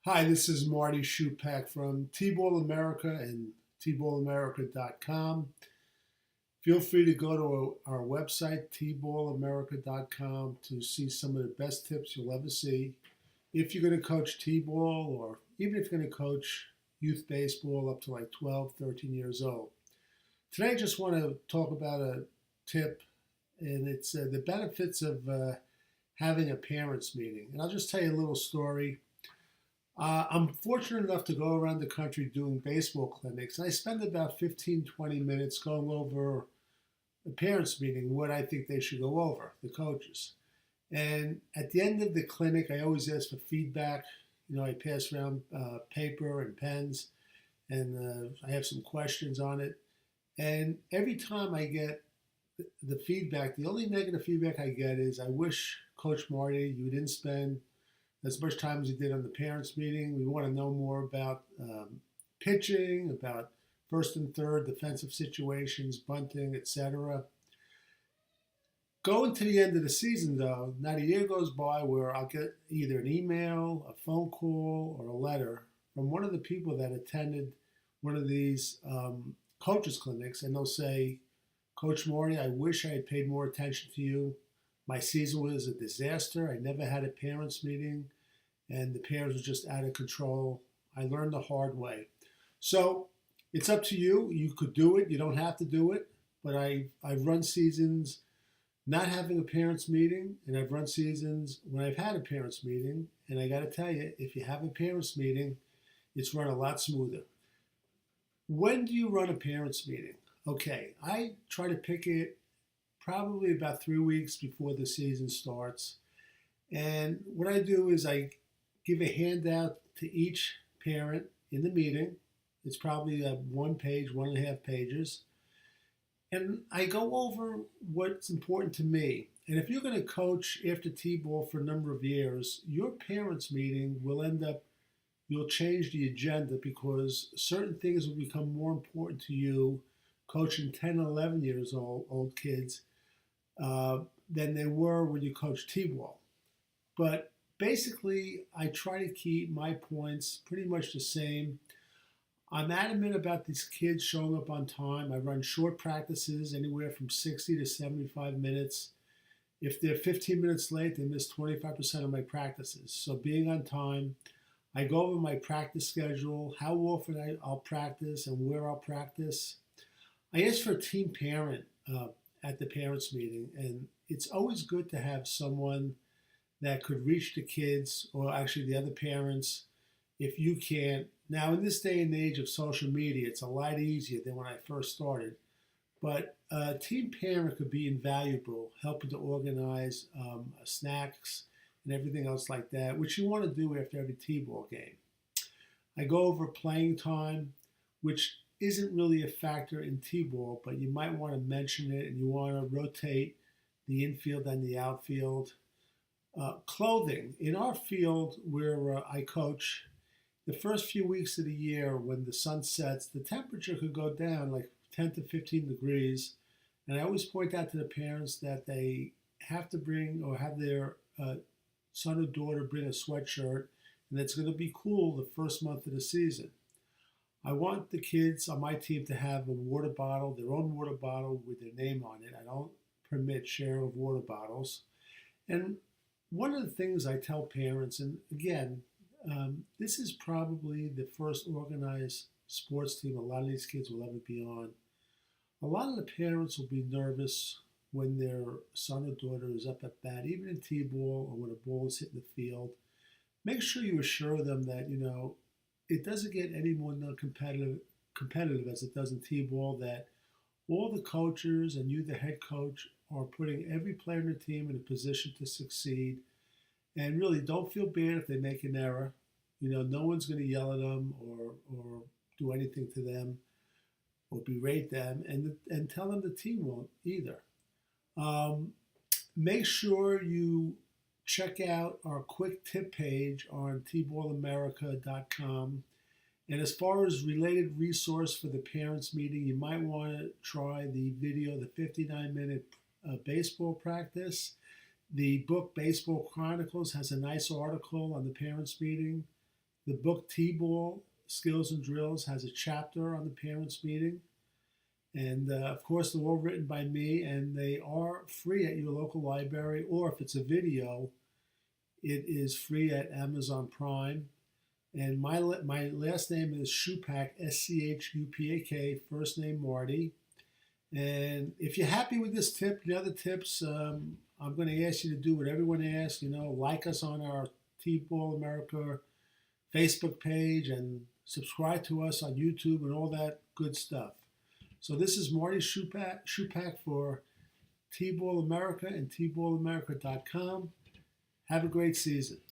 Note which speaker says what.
Speaker 1: Hi, this is Marty Schupak from T-Ball America and tballamerica.com. Feel free to go to our website, tballamerica.com, to see some of the best tips you'll ever see. If you're going to coach T-ball, or even if you're going to coach youth baseball up to like 12, 13 years old. Today I just want to talk about a tip, and it's the benefits of having a parents meeting. And I'll just tell you a little story. I'm fortunate enough to go around the country doing baseball clinics. And I spend about 15, 20 minutes going over a parents meeting, what I think they should go over, the coaches. And at the end of the clinic, I always ask for feedback. I pass around paper and pens, and I have some questions on it. And every time I get the feedback, the only negative feedback I get is, I wish, Coach Marty, you didn't spend as much time as you did on the parents' meeting. We want to know more about pitching, about first and third defensive situations, bunting, etc. Going to the end of the season, though, not a year goes by where I'll get either an email, a phone call, or a letter from one of the people that attended one of these coaches clinics, and they'll say, Coach Marty, I wish I had paid more attention to you. My season was a disaster. I never had a parents meeting, and the parents were just out of control. I learned the hard way. So it's up to you. You could do it. You don't have to do it. But I've run seasons not having a parents meeting, and I've run seasons when I've had a parents meeting. And I got to tell you, if you have a parents meeting, it's run a lot smoother. When do you run a parents meeting? Okay, I try to pick it probably about 3 weeks before the season starts. And what I do is I give a handout to each parent in the meeting. It's probably one page, 1.5 pages. And I go over what's important to me. And if you're going to coach after T-ball for a number of years, your parents' meeting will you'll change the agenda, because certain things will become more important to you coaching 10 and 11 years old kids than they were when you coached T-ball. But basically, I try to keep my points pretty much the same. I'm adamant about these kids showing up on time. I run short practices, anywhere from 60 to 75 minutes. If they're 15 minutes late, they miss 25% of my practices. So being on time, I go over my practice schedule, how often I'll practice and where I'll practice. I ask for a team parent at the parents' meeting, and it's always good to have someone that could reach the kids, or actually the other parents, if you can't. Now, in this day and age of social media, it's a lot easier than when I first started. But a team parent could be invaluable, helping to organize snacks and everything else like that, which you want to do after every T-ball game. I go over playing time, which isn't really a factor in T-ball, but you might want to mention it, and you want to rotate the infield and the outfield. Clothing. In our field where I coach, the first few weeks of the year when the sun sets, the temperature could go down like 10 to 15 degrees. And I always point out to the parents that they have to bring, or have their son or daughter bring a sweatshirt, and it's going to be cool the first month of the season. I want the kids on my team to have a water bottle, their own water bottle with their name on it. I don't permit share of water bottles. And one of the things I tell parents, and again, this is probably the first organized sports team a lot of these kids will ever be on. A lot of the parents will be nervous when their son or daughter is up at bat, even in T-ball, or when a ball is hitting the field. Make sure you assure them that, it doesn't get any more competitive as it does in T-ball, that all the coaches and you, the head coach, are putting every player in the team in a position to succeed. And really, don't feel bad if they make an error. No one's going to yell at them or do anything to them or berate them, and tell them the team won't either. Make sure you check out our quick tip page on tballamerica.com. And as far as related resource for the parents meeting, you might want to try the video, the 59-minute baseball practice. The book Baseball Chronicles has a nice article on the parents meeting. The book T-Ball Skills and Drills has a chapter on the parents' meeting. And of course, they're all written by me, and they are free at your local library, or if it's a video, it is free at Amazon Prime. And my last name is Schupak, Schupak, first name Marty. And if you're happy with this tip, the other tips, I'm going to ask you to do what everyone asks. Like us on our T-Ball America Facebook page and subscribe to us on YouTube and all that good stuff. So this is Marty Schupak for T-Ball America and tballamerica.com. Have a great season.